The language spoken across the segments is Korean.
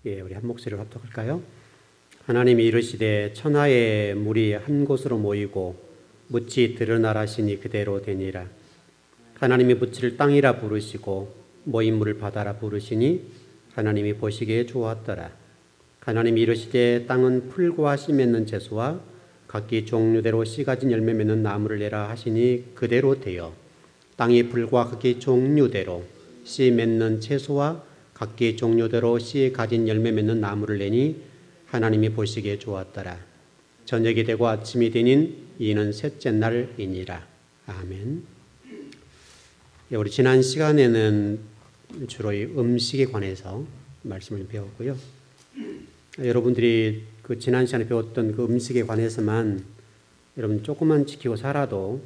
우리 한 목소리로 합독할까요? 하나님이 이르시되 천하의 물이 한 곳으로 모이고 묻이 드러나라시니 그대로 되니라. 하나님이 묻을 땅이라 부르시고 모인 물을 바다라 부르시니 하나님이 보시기에 좋았더라. 하나님이 이르시되 땅은 풀과 씨 맺는 채소와 각기 종류대로 씨 가진 열매 맺는 나무를 내라 하시니 그대로 되어 땅이 풀과 각기 종류대로 씨 맺는 채소와 각기 종류대로 씨 가진 열매 맺는 나무를 내니 하나님이 보시기에 좋았더라. 저녁이 되고 아침이 되닌 이는 셋째 날이니라. 아멘. 우리 지난 시간에는 주로 이 음식에 관해서 말씀을 배웠고요. 여러분들이 그 지난 시간에 배웠던 그 음식에 관해서만 여러분 조금만 지키고 살아도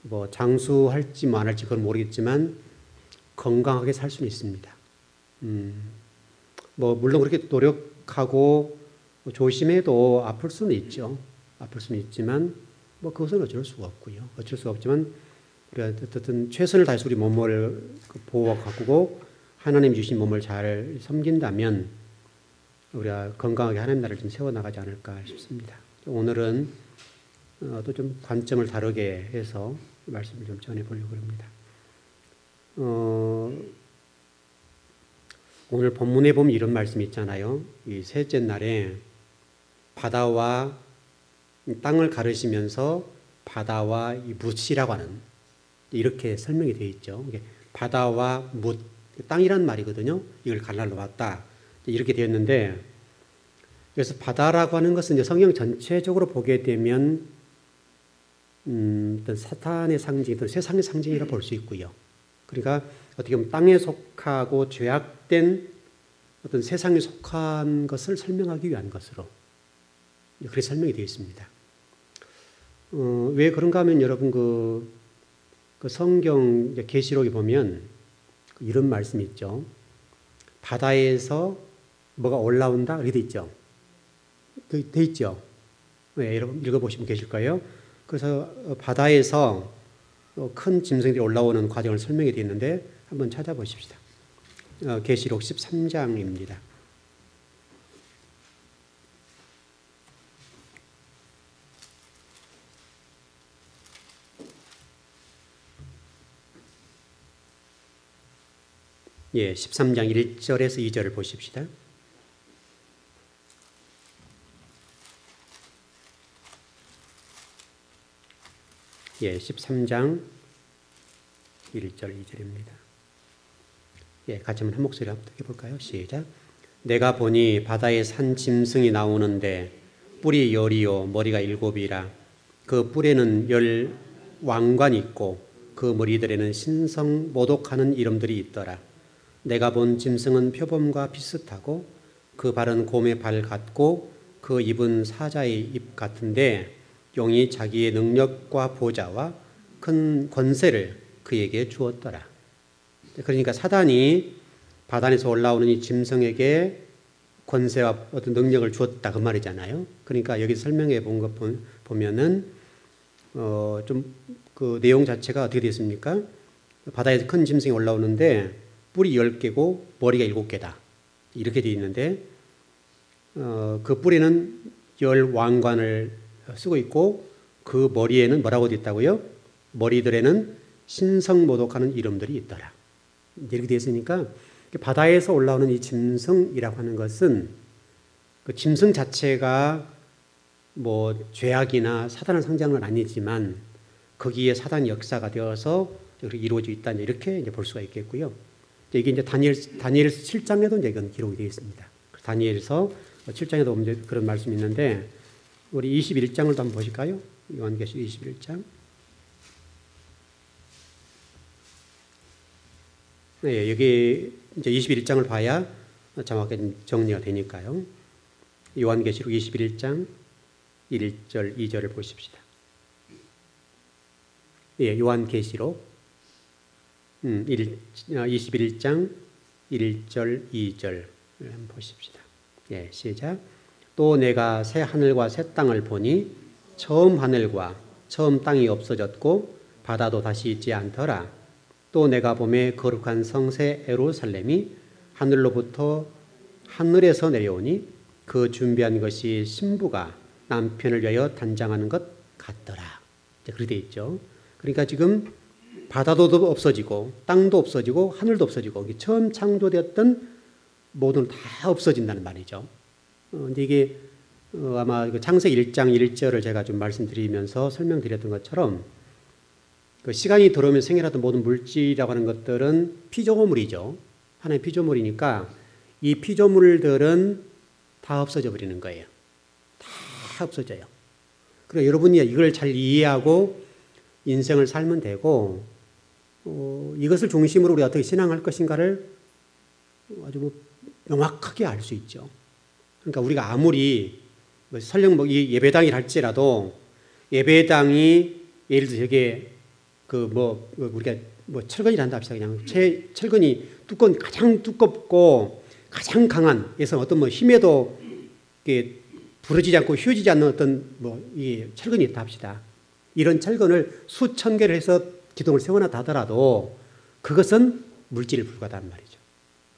뭐 장수할지 뭐 안 할지 그건 모르겠지만 건강하게 살 수는 있습니다. 뭐 물론 그렇게 노력하고 조심해도 아플 수는 있죠. 아플 수는 있지만 뭐 그것은 어쩔 수가 없고요. 어쩔 수가 없지만 우리가 어쨌든 최선을 다해서 우리 몸을 보호하고 가꾸고 하나님 주신 몸을 잘 섬긴다면 우리가 건강하게 하나님 나라를 좀 세워나가지 않을까 싶습니다. 오늘은 또 좀 관점을 다르게 해서 말씀을 좀 전해보려고 합니다. 오늘 본문에 보면 이런 말씀이 있잖아요. 이 셋째 날에 바다와 땅을 가르시면서 바다와 이 묻이라고 하는 이렇게 설명이 되어 있죠. 바다와 묻, 땅이란 말이거든요. 이걸 갈라로 왔다. 이렇게 되었는데, 그래서 바다라고 하는 것은 이제 성경 전체적으로 보게 되면 어떤 사탄의 상징, 어떤 세상의 상징이라 볼 수 있고요. 그러니까 어떻게 보면 땅에 속하고 죄악된 어떤 세상에 속한 것을 설명하기 위한 것으로 그렇게 설명이 되어 있습니다. 왜 그런가 하면 여러분 그 성경 계시록에 보면 이런 말씀이 있죠. 바다에서 뭐가 올라온다 이렇게 돼 있죠. 돼 있죠. 네, 여러분 읽어보시면 계실 거예요. 그래서 바다에서 큰 짐승들이 올라오는 과정을 설명이 되어 있는데 한번 찾아보십시다. 계시록 13장입니다. 예, 13장 1절에서 2절을 보십시다. 예, 13장 1절 2절입니다. 예, 같이 한번 한 목소리로 합독해 볼까요? 시작. 내가 보니 바다에 산 짐승이 나오는데 뿔이 10이요 머리가 7이라. 그 뿔에는 10 왕관이 있고 그 머리들에는 신성 모독하는 이름들이 있더라. 내가 본 짐승은 표범과 비슷하고 그 발은 곰의 발 같고 그 입은 사자의 입 같은데 용이 자기의 능력과 보좌와 큰 권세를 그에게 주었더라. 그러니까 사단이 바다에서 올라오는 이 짐승에게 권세와 어떤 능력을 주었다 그 말이잖아요. 그러니까 여기서 설명해 본 것 보면은 좀 그 내용 자체가 어떻게 되어 있습니까? 바다에서 큰 짐승이 올라오는데 뿔이 10개고 머리가 7개다. 이렇게 되어 있는데 그 뿔에는 10 왕관을 쓰고 있고 그 머리에는 뭐라고 되어 있다고요? 머리들에는 신성모독하는 이름들이 있더라. 이렇게 되어 있으니까 바다에서 올라오는 이 짐승이라고 하는 것은 그 짐승 자체가 뭐 죄악이나 사단을 상징하는 건 아니지만 거기에 사단의 역사가 되어서 이루어지고 있다. 이렇게 이제 볼 수가 있겠고요. 이게 이제 다니엘서 7장에도 이제 이건 기록이 되어 있습니다. 다니엘서 7장에도 이제 그런 말씀이 있는데 우리 21장을 한번 보실까요? 요한계시록 21장. 네, 여기 이제 21장을 봐야 정확하게 정리가 되니까요. 요한계시록 21장 1절, 2절을 보십시다. 예, 요한계시록 21장 1절, 2절 한번 보십시다. 예, 시작. 또 내가 새 하늘과 새 땅을 보니 처음 하늘과 처음 땅이 없어졌고 바다도 다시 있지 않더라. 또 내가 보매 거룩한 성새 예루살렘이 하늘로부터 하늘에서 내려오니 그 준비한 것이 신부가 남편을 위하여 단장하는 것 같더라. 그렇게 되어 있죠. 그러니까 지금 바다도 없어지고 땅도 없어지고 하늘도 없어지고 처음 창조되었던 모든 다 없어진다는 말이죠. 근데 이게 아마 창세기 1장 1절을 제가 좀 말씀드리면서 설명드렸던 것처럼 그 시간이 들어오면 생겨났던 모든 물질이라고 하는 것들은 피조물이죠. 하나의 피조물이니까 이 피조물들은 다 없어져 버리는 거예요. 다 없어져요. 그리고 여러분이 이걸 잘 이해하고 인생을 살면 되고 이것을 중심으로 우리가 어떻게 신앙할 것인가를 아주 명확하게 알 수 있죠. 그러니까 우리가 아무리 설령 이 예배당이라 할지라도 예배당이 예를 들어 저게 우리가 철근이란다 합시다. 그냥 철근이 가장 두껍고 가장 강한 그래서 어떤 힘에도 부러지지 않고 휘어지지 않는 어떤 이 철근이 있다 합시다. 이런 철근을 수천 개를 해서 기둥을 세워놨다 하더라도 그것은 물질에 불과하단 말이죠.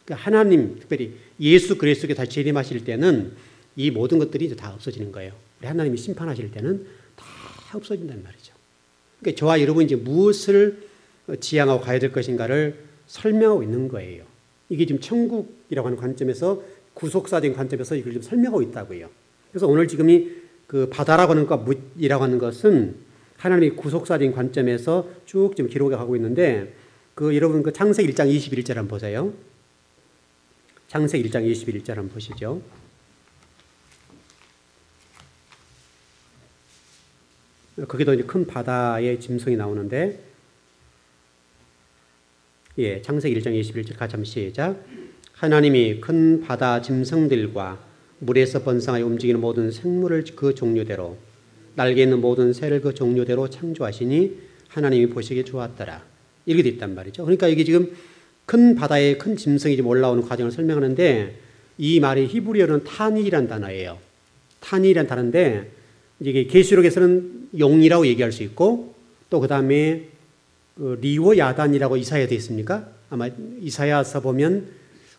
그러니까 하나님 특별히 예수 그리스도께 다시 재림하실 때는 이 모든 것들이 이제 다 없어지는 거예요. 우리 하나님이 심판하실 때는 다 없어진다는 말이죠. 그러니까 저와 여러분이 이제 무엇을 지향하고 가야 될 것인가를 설명하고 있는 거예요. 이게 지금 천국이라고 하는 관점에서 구속사적인 관점에서 이걸 좀 설명하고 있다고요. 그래서 오늘 지금 그 바다라고 하는 것, 무이라고 하는 것은 하나님의 구속사적인 관점에서 쭉 지금 기록해 가고 있는데 여러분 창세기 1장 21절 한번 보세요. 창세기 1장 21절 한번 보시죠. 거기도 이제 큰 바다의 짐승이 나오는데, 창세기 1장 21절 같이 한번 시작. 하나님이 큰 바다 짐승들과 물에서 번성하여 움직이는 모든 생물을 그 종류대로 날개 있는 모든 새를 그 종류대로 창조하시니 하나님이 보시기에 좋았더라. 이렇게 돼 있단 말이죠. 그러니까 이게 지금 큰 바다에 큰 짐승이 지금 올라오는 과정을 설명하는데 이 말이 히브리어는 타니라는 단어예요. 타니라는 단어인데 이게 계시록에서는 용이라고 얘기할 수 있고 또 그 다음에 리워 야단이라고 이사야 되어 있습니까? 아마 이사야서 보면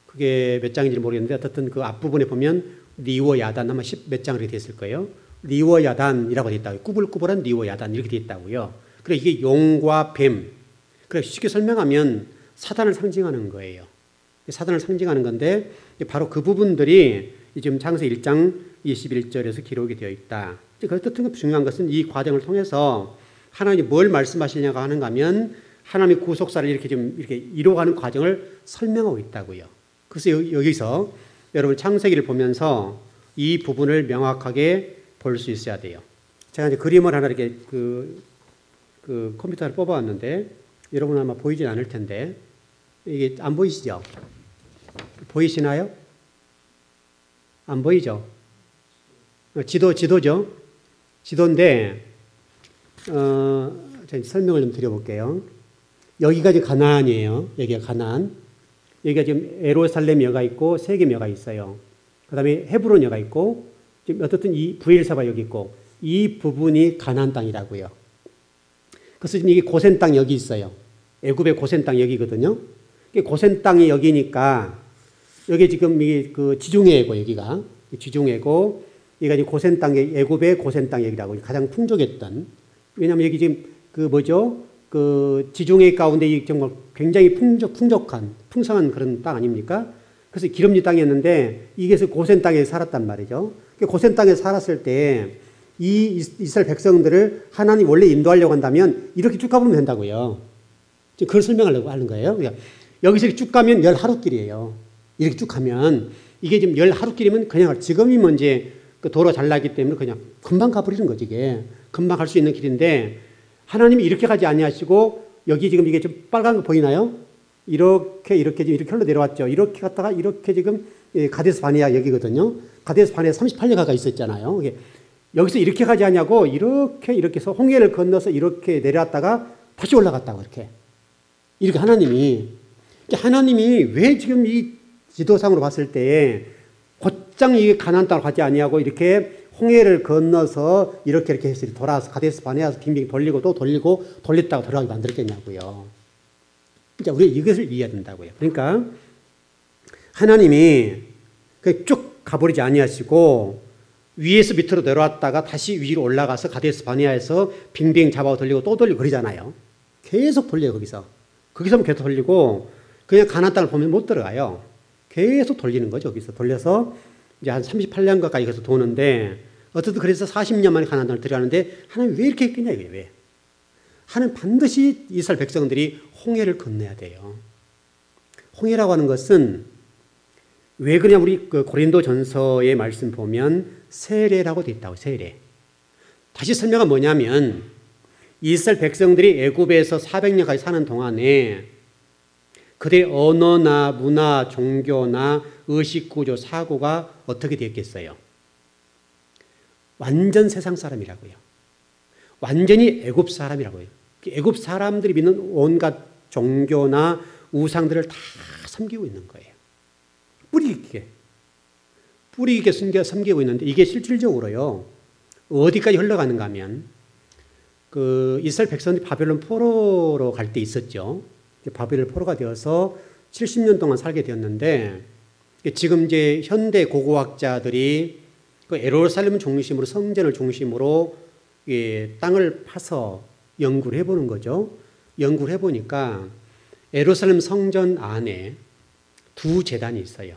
그게 몇 장인지 모르겠는데 어쨌든 그 앞부분에 보면 리워 야단 아마 10 몇 장으로 되어 있을 거예요. 리워 야단이라고 되어 있다고요. 꾸불꾸불한 리워 야단 이렇게 되어 있다고요. 그래 이게 용과 뱀. 그래 쉽게 설명하면 사단을 상징하는 거예요. 사단을 상징하는 건데 바로 그 부분들이 지금 창세기 1장 21절에서 기록이 되어 있다. 어쨌든 중요한 것은 이 과정을 통해서 하나님이 뭘 말씀하시냐고 하는가 하면 하나님의 구속사를 이렇게 좀 이렇게 이루어가는 과정을 설명하고 있다고요. 그래서 여기서 여러분 창세기를 보면서 이 부분을 명확하게 볼 수 있어야 돼요. 제가 이제 그림을 하나 이렇게 그 컴퓨터를 뽑아왔는데 여러분 아마 보이진 않을 텐데 이게 안 보이시죠? 보이시나요? 안 보이죠? 지도죠? 지도인데 제가 설명을 좀 드려볼게요. 여기가 이제 가나안이에요. 여기가 가나안. 여기가 지금 예루살렘여가 있고 세겜여가 있어요. 그 다음에 헤브론여가 있고 지금 어떻든 이 브엘사바 여기 있고 이 부분이 가나안 땅이라고요. 그래서 지금 이게 고센 땅 여기 있어요. 애굽의 고센 땅 여기거든요. 고센 땅이 여기니까 여기 지금 이게 그 지중해고 여기가 지중해고 여기가 지금 고센 땅의 애굽의 고센 땅 여기라고 가장 풍족했던 왜냐하면 여기 지금 그 지중해 가운데 정말 굉장히 풍족한 풍성한 그런 땅 아닙니까? 그래서 기름진 땅이었는데 이게 고센 땅에 살았단 말이죠. 고센 땅에 살았을 때 이 이스라엘 백성들을 하나님 원래 인도하려고 한다면 이렇게 쭉 가보면 된다고요. 지금 그걸 설명하려고 하는 거예요. 그러니까 여기서 이렇게 쭉 가면 10하루길이에요. 이렇게 쭉 가면 이게 지금 10하루길이면 그냥 지금이면 이제 그 도로 잘 나기 때문에 그냥 금방 가버리는 거지 이게. 금방 갈 수 있는 길인데 하나님이 이렇게 가지 아니하시고 여기 지금 이게 좀 빨간 거 보이나요? 이렇게 흘러 내려왔죠. 이렇게 갔다가 이렇게 지금 가데스 바네아 여기거든요. 가데스 바네아 38년 가까이 있었잖아요. 여기서 이렇게 가지 않냐고 이렇게 해서 홍해를 건너서 이렇게 내려왔다가 다시 올라갔다고 이렇게 하나님이 왜 지금 이 지도상으로 봤을 때 곧장 이 가나안 땅으로 가지 아니하고 이렇게 홍해를 건너서 이렇게 해서 돌아와서 가데스 바네아서 빙빙 돌리고 또 돌리고 돌렸다가 들어가게 만들었겠냐고요. 그러니까 우리가 이것을 이해해야 된다고요. 그러니까 하나님이 쭉 가버리지 아니하시고 위에서 밑으로 내려왔다가 다시 위로 올라가서 가데스 바네아에서 빙빙 잡아 돌리고 또 돌리고 그러잖아요. 계속 돌려요. 거기서 계속 돌리고 그냥 가나안 땅을 보면 못 들어가요. 계속 돌리는 거죠. 거기서 돌려서 이제 한 38년 가까이 가서 도는데 어쨌든 그래서 40년 만에 가나안 땅을 들어가는데 하나님 왜 이렇게 했겠냐 이거예요. 왜? 하나님 반드시 이스라엘 백성들이 홍해를 건너야 돼요. 홍해라고 하는 것은 왜 그러냐, 우리 그 고린도 전서의 말씀 보면 세례라고 되어 있다고. 세례. 다시 설명은 뭐냐면 이스라엘 백성들이 애굽에서 400년까지 사는 동안에 그들의 언어나 문화, 종교나 의식구조, 사고가 어떻게 되었겠어요? 완전 세상 사람이라고요. 완전히 애굽 사람이라고요. 애굽 사람들이 믿는 온갖 종교나 우상들을 다 섬기고 있는 거예요. 뿌리 깊게 섬기고 있는데 이게 실질적으로요, 어디까지 흘러가는가 하면 그 이스라엘 백성들이 바벨론 포로로 갈 때 있었죠. 바벨론 포로가 되어서 70년 동안 살게 되었는데 지금 이제 현대 고고학자들이 그 예루살렘 중심으로, 성전을 중심으로 땅을 파서 연구를 해보는 거죠. 연구를 해보니까 예루살렘 성전 안에 두 제단이 있어요.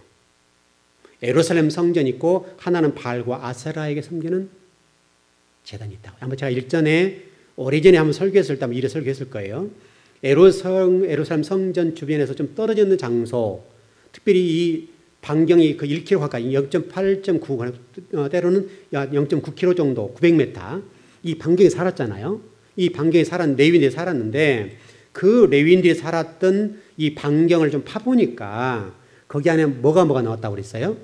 예루살렘 성전이 있고 하나는 바알과 아세라에게 섬기는 제단이 있다고. 아마 제가 일전에 오래전에 한번 설교했을 때 한번 이래 설교했을 거예요. 예루살렘 성전 주변에서 좀 떨어져 있는 장소, 특별히 이 반경이 그 1km 가까이 0.8.9 때로는 0.9km 정도 900m 이 반경에 살았잖아요. 이 반경에 레위인들이 살았는데 그 레위인들이 살았던 이 반경을 좀 파보니까 거기 안에 뭐가 나왔다고 그랬어요?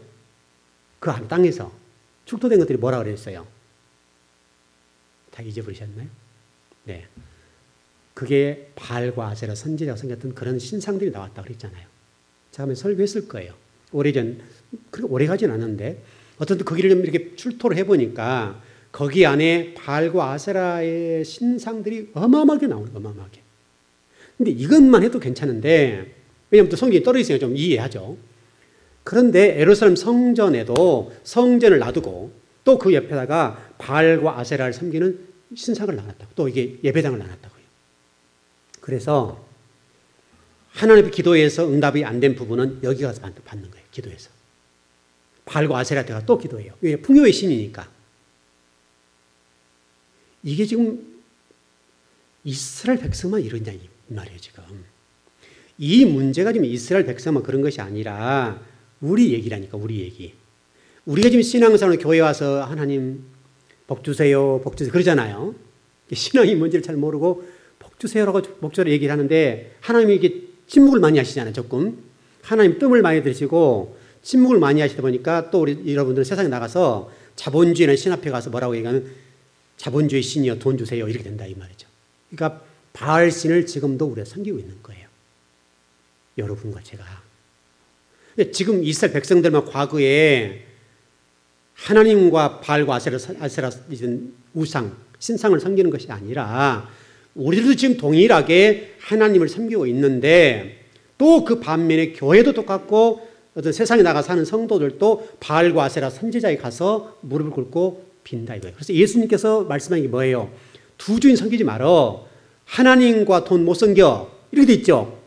그 땅에서 축토된 것들이 뭐라고 그랬어요? 다 잊어버리셨나요? 네. 그게 바알과 아세라 선지자가 섬겼던 그런 신상들이 나왔다고 그랬잖아요. 제가 한번 설교했을 거예요. 오래전, 그렇게 오래 가진 않았는데 어쨌든 거기를 좀 이렇게 출토를 해보니까 거기 안에 바알과 아세라의 신상들이 어마어마하게 나오는 거예요. 어마어마하게. 근데 이것만 해도 괜찮은데, 왜냐하면 또 성경이 떨어져 있으니까 좀 이해하죠. 그런데 예루살렘 성전에도 성전을 놔두고 또 그 옆에다가 바알과 아세라를 섬기는 신상을 놔놨다고. 또 이게 예배당을 놔놨다고요. 그래서 하나님 앞에 기도해서 응답이 안 된 부분은 여기 가서 받는 거예요. 기도해서. 바알과 아세라한테 또 기도해요. 왜? 풍요의 신이니까. 이게 지금 이스라엘 백성만 이러냐 이 말이에요. 지금 이 문제가 지금 이스라엘 백성만 그런 것이 아니라 우리 얘기라니까. 우리 얘기. 우리가 지금 신앙생활로 교회 와서 하나님 복 주세요, 복 주세요 그러잖아요. 신앙이 뭔지를 잘 모르고 복 주세요라고 목소리로 얘기를 하는데 하나님이 이게 침묵을 많이 하시잖아요. 조금 하나님 뜸을 많이 들이시고 침묵을 많이 하시다 보니까 또 우리 여러분들은 세상에 나가서 자본주의나 신 앞에 가서 뭐라고 얘기하면 자본주의 신이여 돈 주세요 이렇게 된다 이 말이죠. 그러니까 바알 신을 지금도 우리가 섬기고 있는 거예요. 여러분과 제가. 지금 이스라엘 백성들만 과거에 하나님과 바알과 아세라 우상, 신상을 섬기는 것이 아니라 우리들도 지금 동일하게 하나님을 섬기고 있는데 또 그 반면에 교회도 똑같고 어떤 세상에 나가 사는 성도들도 바알과 아세라 선지자에 가서 무릎을 꿇고 빈다 이거예요. 그래서 예수님께서 말씀하신 게 뭐예요? 두 주인 섬기지 말어. 하나님과 돈 못 섬겨. 이렇게 돼 있죠.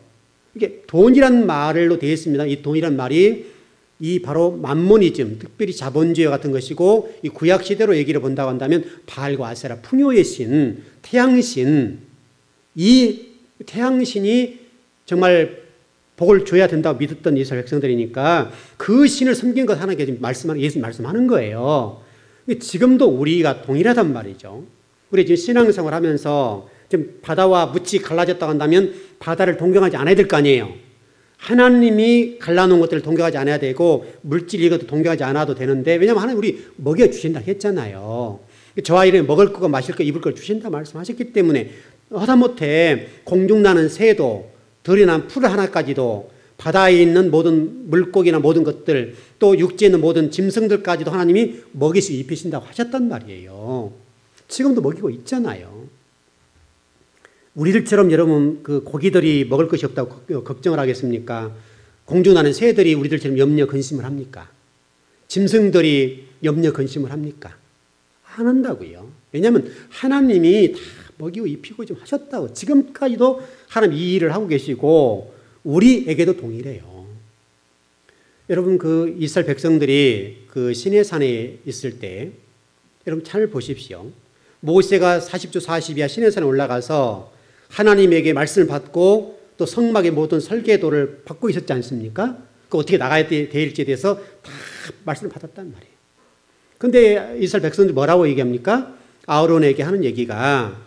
이게 돈이란 말로 되어 있습니다. 이 돈이란 말이 이 바로 만모니즘, 특별히 자본주의 같은 것이고 이 구약 시대로 얘기를 본다고 한다면 바알과 아세라, 풍요의 신, 태양신, 이 태양신이 정말 복을 줘야 된다고 믿었던 이스라엘 백성들이니까 그 신을 섬긴 것 하나님께 지금 예수님 말씀하는 거예요. 지금도 우리가 동일하단 말이죠. 우리 지금 신앙생활 하면서 지금 바다와 묻이 갈라졌다고 한다면 바다를 동경하지 않아야 될 거 아니에요. 하나님이 갈라놓은 것들을 동경하지 않아야 되고 물질 이것도 동경하지 않아도 되는데 왜냐하면 하나님 우리 먹여주신다 했잖아요. 저와 이름에 먹을 거고 마실 거 입을 걸 주신다 말씀하셨기 때문에 하다못해 공중나는 새도 들이 난 풀 하나까지도 바다에 있는 모든 물고기나 모든 것들 또 육지에 있는 모든 짐승들까지도 하나님이 먹이시 입히신다고 하셨단 말이에요. 지금도 먹이고 있잖아요. 우리들처럼 여러분 그 고기들이 먹을 것이 없다고 걱정을 하겠습니까? 공중나는 새들이 우리들처럼 염려 근심을 합니까? 짐승들이 염려 근심을 합니까? 안 한다고요. 왜냐하면 하나님이 다 먹이고 입히고 좀 하셨다고. 지금까지도 하나님 이 일을 하고 계시고 우리에게도 동일해요. 여러분 그 이스라엘 백성들이 그 시내산에 있을 때 여러분 잘 보십시오. 모세가 40주 40이야 시내산에 올라가서 하나님에게 말씀을 받고 또 성막의 모든 설계도를 받고 있었지 않습니까? 그 어떻게 나가야 될지에 대해서 다 말씀을 받았단 말이에요. 그런데 이스라엘 백성들이 뭐라고 얘기합니까? 아론에게 하는 얘기가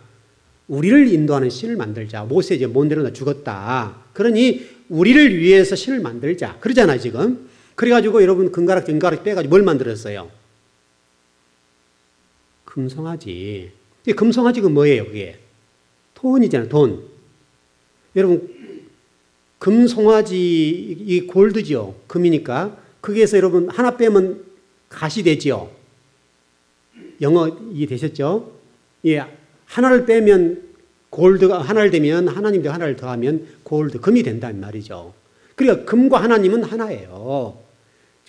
우리를 인도하는 신을 만들자. 모세 이제 몬대로 나 죽었다. 그러니 우리를 위해서 신을 만들자. 그러잖아요 지금. 그래가지고 여러분 금가락 뒷가락 빼가지고 뭘 만들었어요? 금송아지. 금송아지가 뭐예요 그게? 돈이잖아요 돈. 여러분 금송아지 이 골드죠. 금이니까. 거기에서 여러분 하나 빼면 갓이 되죠. 영어 이해되셨죠? 예, 하나를 빼면 골드가 하나를 되면 하나님도 하나를 더하면 골드, 금이 된다는 말이죠. 그러니까 금과 하나님은 하나예요.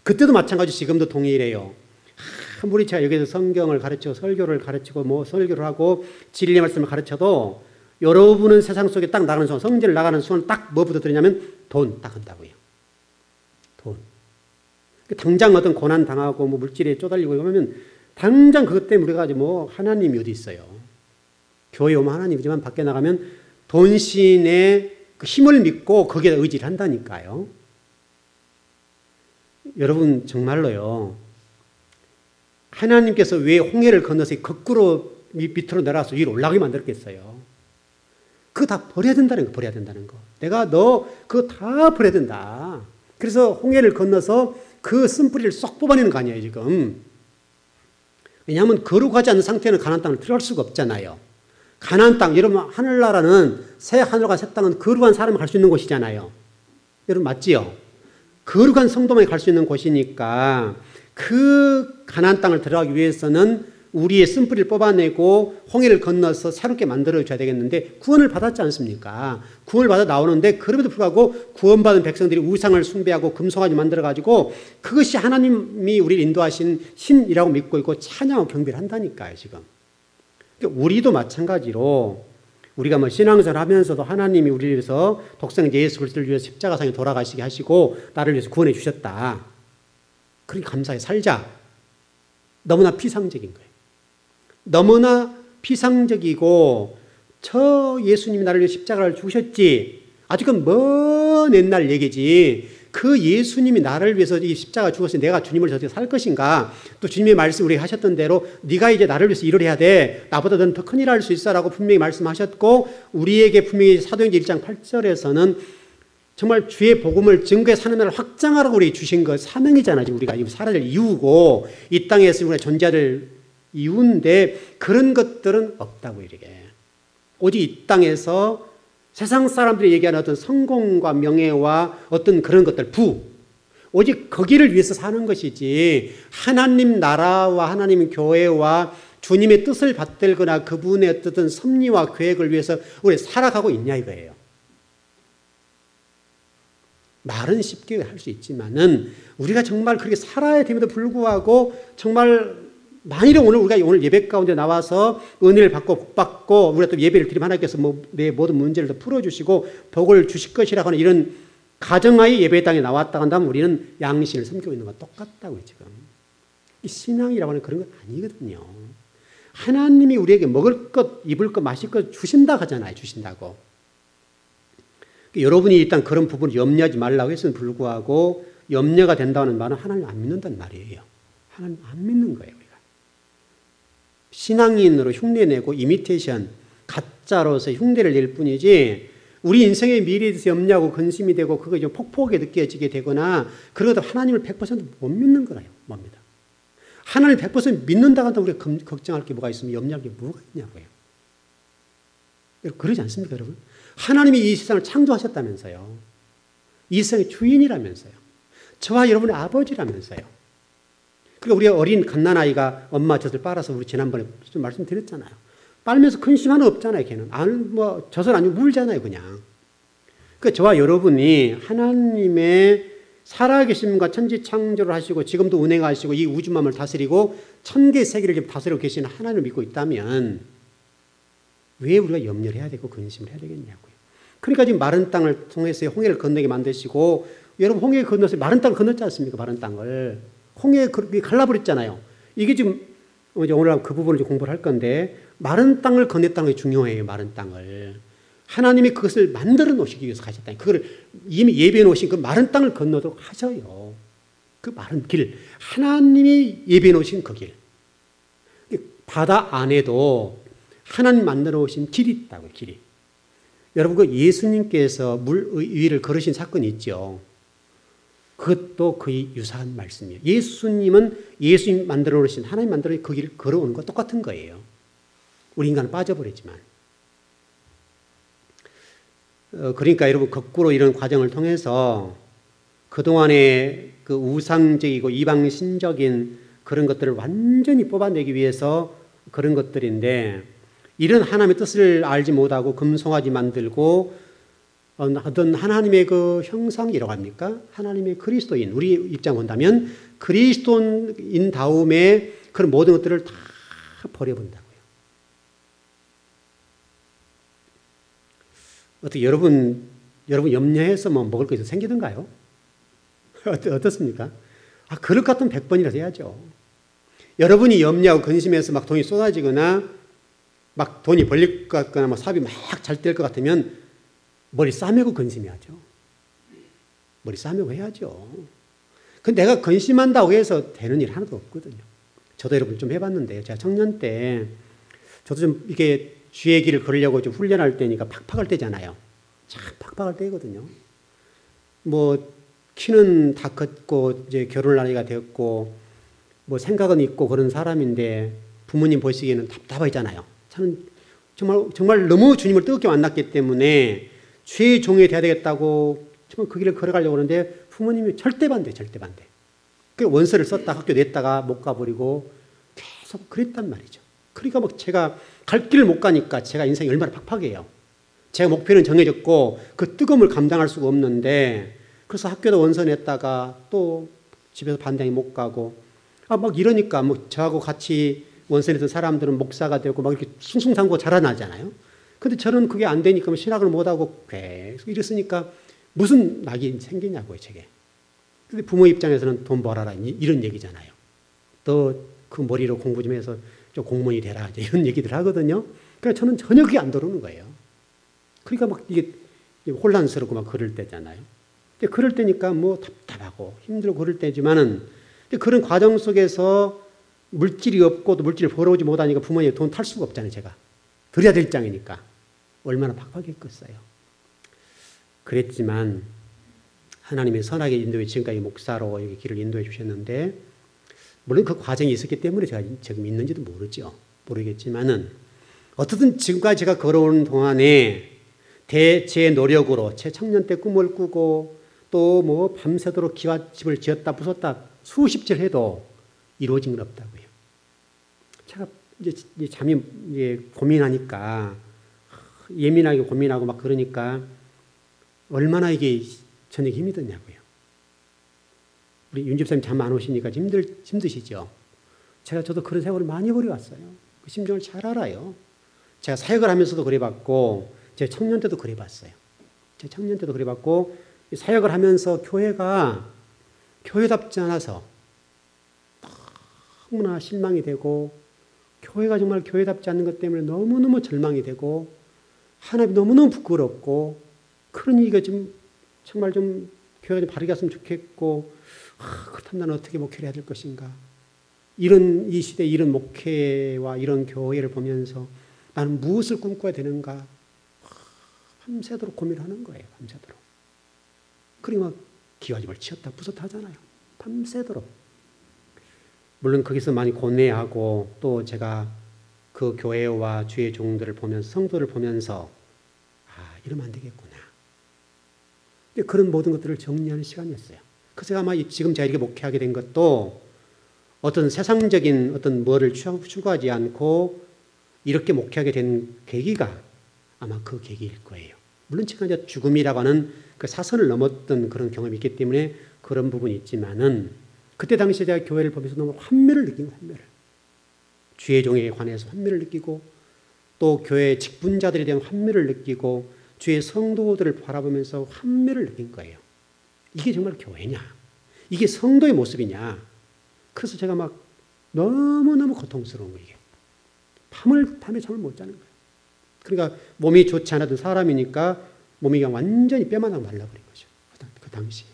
그때도 마찬가지 지금도 동일해요. 아무리 제가 여기서 성경을 가르치고 설교를 가르치고 뭐 설교를 하고 진리의 말씀을 가르쳐도 여러분은 세상 속에 딱 나가는 순간 성전을 나가는 순간 딱 뭐부터 들으냐면 돈 딱 한다고요. 돈. 당장 어떤 고난 당하고 뭐 물질에 쪼달리고 이러면 당장 그것 때문에 우리가 뭐 하나님이 어디 있어요. 교회 오면 하나님이지만 밖에 나가면 돈신의 그 힘을 믿고 거기에 의지를 한다니까요. 여러분 정말로요. 하나님께서 왜 홍해를 건너서 거꾸로 밑으로 내려와서 위로 올라가게 만들었겠어요. 그거 다 버려야 된다는 거, 버려야 된다는 거. 내가 너 그거 다 버려야 된다. 그래서 홍해를 건너서 그 쓴뿌리를 쏙 뽑아내는 거 아니에요 지금. 왜냐하면 거룩하지 않은 상태는 가나안 땅을 들어갈 수가 없잖아요. 가나안 땅, 여러분 하늘나라는 새 하늘과 새 땅은 거룩한 사람이 갈 수 있는 곳이잖아요. 여러분 맞지요? 거룩한 성도만이 갈 수 있는 곳이니까 그 가나안 땅을 들어가기 위해서는 우리의 쓴뿌리를 뽑아내고 홍해를 건너서 새롭게 만들어줘야 되겠는데 구원을 받았지 않습니까? 구원을 받아 나오는데 그럼에도 불구하고 구원받은 백성들이 우상을 숭배하고 금송아지 만들어가지고 그것이 하나님이 우리를 인도하신 신이라고 믿고 있고 찬양하고 경배를 한다니까요 지금. 우리도 마찬가지로 우리가 뭐 신앙생활 하면서도 하나님이 우리를 위해서 독생자 예수 그리스도를 위해서 십자가상에 돌아가시게 하시고 나를 위해서 구원해 주셨다. 그러니 감사하게 살자. 너무나 피상적인 거예요. 너무나 피상적이고 저 예수님이 나를 위해 십자가를 죽으셨지. 아주 그 먼 옛날 얘기지. 그 예수님이 나를 위해서 이 십자가 죽었으니 내가 주님을 어떻게 살 것인가. 또 주님의 말씀 우리가 하셨던 대로 네가 이제 나를 위해서 일을 해야 돼. 나보다 넌 더 큰 일을 할 수 있어 라고 분명히 말씀하셨고 우리에게 분명히 사도행전 1장 8절에서는 정말 주의 복음을 증거해 사는 날을 확장하라고 우리 주신 것 사명이잖아요. 지금 우리가 살아갈 이유고 이 땅에서 우리가 존재할 이유인데 그런 것들은 없다고 이렇게. 오직 이 땅에서 세상 사람들이 얘기하는 어떤 성공과 명예와 어떤 그런 것들 부 오직 거기를 위해서 사는 것이지 하나님 나라와 하나님 교회와 주님의 뜻을 받들거나 그분의 어떤 섭리와 계획을 위해서 우리 살아가고 있냐 이거예요. 말은 쉽게 할 수 있지만은 우리가 정말 그렇게 살아야 됨에도 불구하고 정말 만일에 우리가 오늘 예배 가운데 나와서 은혜를 받고 복 받고 우리가 또 예배를 드리면 하나님께서 내 모든 문제를 더 풀어주시고 복을 주실 것이라고 하는 이런 가정하에 예배 땅에 나왔다 한다면 우리는 양신을 섬기고 있는 건 똑같다고요 지금. 이 신앙이라고 하는 그런 건 아니거든요. 하나님이 우리에게 먹을 것, 입을 것, 마실 것 주신다 하잖아요. 주신다고. 여러분이 일단 그런 부분을 염려하지 말라고 했음에도 불구하고 염려가 된다는 말은 하나님 안 믿는다는 말이에요. 하나님 안 믿는 거예요. 우리가. 신앙인으로 흉내내고 이미테이션, 가짜로서 흉내를 낼 뿐이지 우리 인생의 미래에 대해서 염려하고 근심이 되고 그거 좀 폭포하게 느껴지게 되거나 그러다 하나님을 100% 못 믿는 거예요. 뭡니다. 하나님을 100% 믿는다고 한다면 우리가 걱정할 게 뭐가 있으면 염려할 게 뭐가 있냐고요. 그러지 않습니까 여러분? 하나님이 이 세상을 창조하셨다면서요. 이 세상의 주인이라면서요. 저와 여러분의 아버지라면서요. 그러니까 우리 어린 갓난아이가 엄마 젖을 빨아서 우리 지난번에 좀 말씀드렸잖아요. 빨면서 근심 하나 없잖아요. 걔는. 젖을 아니고 울잖아요. 그냥. 그러니까 저와 여러분이 하나님의 살아계심과 천지창조를 하시고 지금도 운행하시고 이 우주만을 다스리고 천개 세계를 지금 다스리고 계시는 하나님을 믿고 있다면 왜 우리가 염려를 해야 되고 근심을 해야 되겠냐고요. 그러니까 지금 마른 땅을 통해서 홍해를 건너게 만드시고, 여러분 홍해 건너서 마른 땅을 건넜지 않습니까? 마른 땅을 홍해에 갈라버렸잖아요. 이게 지금 오늘 그 부분을 공부를 할 건데, 마른 땅을 건넸다는 게 중요해요. 마른 땅을 하나님이 그것을 만들어 놓으시기 위해서 가셨다. 그걸 이미 예비해 놓으신 그 마른 땅을 건너도록 하셔요. 그 마른 길, 하나님이 예비해 놓으신 그 길. 바다 안에도 하나님 만들어 놓으신 길이 있다고요. 길이. 여러분, 그 예수님께서 물 위를 걸으신 사건이 있죠. 그것도 거의 유사한 말씀이에요. 예수님은 예수님 만들어 놓으신, 하나님 만들어 놓으신 그 길을 걸어오는 것 똑같은 거예요. 우리 인간은 빠져버리지만. 그러니까 여러분, 거꾸로 이런 과정을 통해서 그동안의 그 우상적이고 이방신적인 그런 것들을 완전히 뽑아내기 위해서 그런 것들인데, 이런 하나님의 뜻을 알지 못하고 금송아지 만들고 어떤 하나님의 그 형상이라고 합니까? 하나님의 그리스도인, 우리 입장 본다면 그리스도인 다음에 그런 모든 것들을 다 버려본다고요. 어떻게 여러분 염려해서 뭐 먹을 것이 생기던가요? 어떻습니까? 그럴 것 같으면 100번이라도 해야죠. 여러분이 염려하고 근심해서 막 돈이 쏟아지거나 막 돈이 벌릴 것 같거나 막 사업이 막 잘 될 것 같으면 머리 싸매고 근심해야죠. 머리 싸매고 해야죠. 근데 내가 근심한다고 해서 되는 일 하나도 없거든요. 저도 여러분 좀 해봤는데요. 제가 청년 때 저도 좀 이게 주의 길을 걸으려고 좀 훈련할 때니까 팍팍할 때잖아요. 참 팍팍할 때거든요. 뭐 키는 다 컸고 이제 결혼 나이가 되었고 뭐 생각은 있고 그런 사람인데 부모님 보시기에는 답답하잖아요. 저는 정말 너무 주님을 뜨겁게 만났기 때문에 주의 종이 돼야 되겠다고 정말 그 길을 걸어가려고 하는데 부모님이 절대 반대. 그 원서를 썼다 학교 냈다가 못 가버리고 계속 그랬단 말이죠. 그러니까 막 제가 갈 길을 못 가니까 제가 인생이 얼마나 팍팍해요. 제가 목표는 정해졌고 그 뜨거움을 감당할 수가 없는데, 그래서 학교도 원서 냈다가 또 집에서 반대하게 못 가고 막 이러니까 뭐 저하고 같이 원서 냈던 사람들은 목사가 되고 막 이렇게 숭숭상고 자라나잖아요. 근데 저는 그게 안 되니까 신학을 못하고 계속 이랬으니까 무슨 낙이 생기냐고요, 제게. 근데 부모 입장에서는 돈 벌어라 이런 얘기잖아요. 너 그 머리로 공부 좀 해서 좀 공무원이 되라 이런 얘기들 하거든요. 그러니까 저는 전혀 그게 안 들어오는 거예요. 그러니까 막 이게 혼란스럽고 막 그럴 때잖아요. 근데 그럴 때니까 뭐 답답하고 힘들고 그럴 때지만은 그런 과정 속에서 물질이 없고 또 물질을 벌어오지 못하니까 부모님 돈 탈 수가 없잖아요. 제가 드려야 될 입장이니까 얼마나 팍팍했겠어요. 그랬지만 하나님의 선하게 인도해 지금까지 목사로 여기 길을 인도해 주셨는데, 물론 그 과정이 있었기 때문에 제가 지금 있는지도 모르겠지만은 어떻든 지금까지 제가 걸어오는 동안에 제 노력으로 제 청년 때 꿈을 꾸고 또 뭐 밤새도록 기와집을 지었다 부쉈다 수십 질 해도 이루어진 건 없다고요. 제가 이제 잠이 이제 고민하니까 예민하게 고민하고 막 그러니까 얼마나 이게 저녁에 힘이 드냐고요. 우리 윤 집사님 잠 안 오시니까 힘드시죠? 저도 그런 세월을 많이 버려왔어요. 그 심정을 잘 알아요. 제가 사역을 하면서도 그래봤고 제 청년 때도 그래봤어요. 제 청년 때도 그래봤고 사역을 하면서 교회가 교회답지 않아서 너무나 실망이 되고, 교회가 정말 교회답지 않는 것 때문에 너무너무 절망이 되고 하나님이 너무너무 부끄럽고, 그러니 이거 좀 정말 좀 교회가 좀 바르게 했으면 좋겠고, 그렇다면 나는 어떻게 목회를 해야 될 것인가. 이 시대에 이런 목회와 이런 교회를 보면서 나는 무엇을 꿈꿔야 되는가. 밤새도록 고민하는 거예요. 밤새도록. 그리고 기와집을 치었다 부쉈다 하잖아요. 밤새도록. 물론 거기서 많이 고뇌하고 또 제가 그 교회와 주의 종들을 보면서 성도를 보면서 이러면 안 되겠구나. 그런 모든 것들을 정리하는 시간이었어요. 그래서 아마 지금 제가 이렇게 목회하게 된 것도 어떤 세상적인 어떤 뭐를 추구하지 않고 이렇게 목회하게 된 계기가 아마 그 계기일 거예요. 물론 제가 이제 죽음이라고 하는 그 사선을 넘었던 그런 경험이 있기 때문에 그런 부분이 있지만은 그때 당시에 제가 교회를 보면서 너무 환멸을 느낀 거예요. 환멸을. 주의 종에 관해서 환멸을 느끼고 또 교회 직분자들에 대한 환멸을 느끼고 주의 성도들을 바라보면서 환멸을 느낀 거예요. 이게 정말 교회냐? 이게 성도의 모습이냐? 그래서 제가 막 너무너무 고통스러운 거예요. 이게. 밤에 잠을 못 자는 거예요. 그러니까 몸이 좋지 않았던 사람이니까 몸이 그냥 완전히 뼈만 하고 말라버린 거죠. 그 당시에.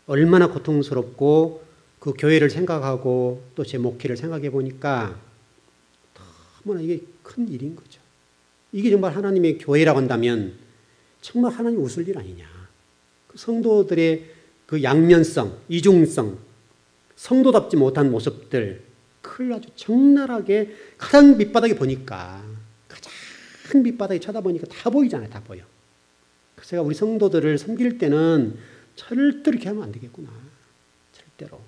얼마나 고통스럽고 그 교회를 생각하고 또 제 목회를 생각해 보니까 너무나 이게 큰 일인 거죠. 이게 정말 하나님의 교회라고 한다면 정말 하나님 웃을 일 아니냐. 그 성도들의 그 양면성, 이중성, 성도답지 못한 모습들, 그걸 아주 적나라하게 가장 밑바닥에 보니까, 가장 밑바닥에 쳐다보니까 다 보이잖아요. 다 보여. 그래서 제가 우리 성도들을 섬길 때는 절대로 이렇게 하면 안 되겠구나. 절대로.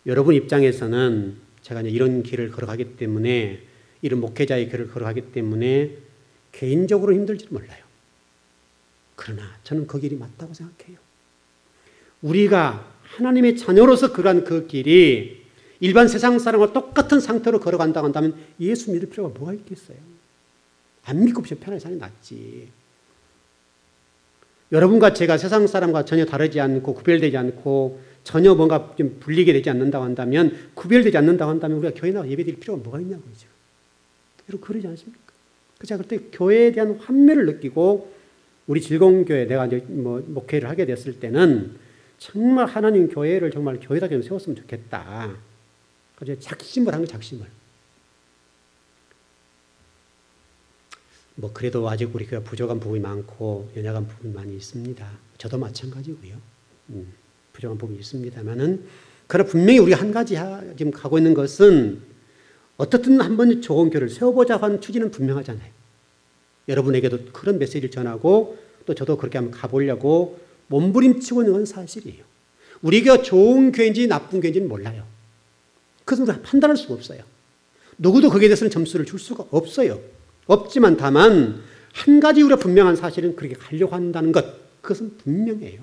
여러분 입장에서는 제가 이제 이런 길을 걸어가기 때문에, 이런 목회자의 길을 걸어가기 때문에 개인적으로 힘들지 몰라요. 그러나 저는 그 길이 맞다고 생각해요. 우리가 하나님의 자녀로서 걸어간 그 길이 일반 세상 사람과 똑같은 상태로 걸어간다고 한다면 예수 믿을 필요가 뭐가 있겠어요? 안 믿고 편하게 사는 게 낫지. 여러분과 제가 세상 사람과 전혀 다르지 않고 구별되지 않고 전혀 뭔가 좀 불리게 되지 않는다고 한다면, 구별되지 않는다고 한다면 우리가 교회 나와 예배 드릴 필요가 뭐가 있냐고요. 여러분 그러지 않습니까? 그래서 제가 그때 교회에 대한 환멸을 느끼고 우리 즐거운 교회, 내가 이제 목회를 하게 됐을 때는 정말 하나님 교회를 정말 교회다 좀 세웠으면 좋겠다. 그래서 작심을 한 거예요. 작심을. 그래도 아직 우리 교회가 부족한 부분이 많고 연약한 부분이 많이 있습니다. 저도 마찬가지고요. 부족한 부분이 있습니다만은, 그러나 분명히 우리가 한 가지 지금 가고 있는 것은 어떻든 한번 좋은 교회를 세워보자고 하는 추진은 분명하잖아요. 여러분에게도 그런 메시지를 전하고 또 저도 그렇게 한번 가보려고 몸부림치고 있는 건 사실이에요. 우리가 좋은 교회인지 나쁜 교회인지는 몰라요. 그것은 우리가 판단할 수가 없어요. 누구도 거기에 대해서는 점수를 줄 수가 없어요. 없지만 다만 한 가지 우리가 분명한 사실은 그렇게 가려고 한다는 것, 그것은 분명해요.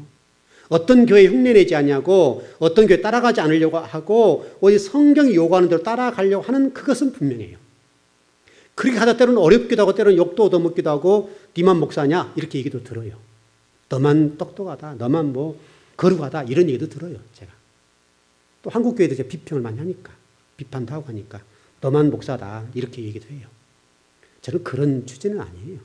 어떤 교회에 흉내내지 않냐고, 어떤 교회에 따라가지 않으려고 하고 어디 성경이 요구하는 대로 따라가려고 하는 그것은 분명해요. 그렇게 하다 때로는 어렵기도 하고 때로는 욕도 얻어먹기도 하고 니만 목사냐 이렇게 얘기도 들어요. 너만 똑똑하다, 너만 거룩하다 이런 얘기도 들어요. 제가 또 한국 교회도 제가 비평을 많이 하니까, 비판도 하고 하니까 너만 목사다 이렇게 얘기도 해요. 저는 그런 주제는 아니에요.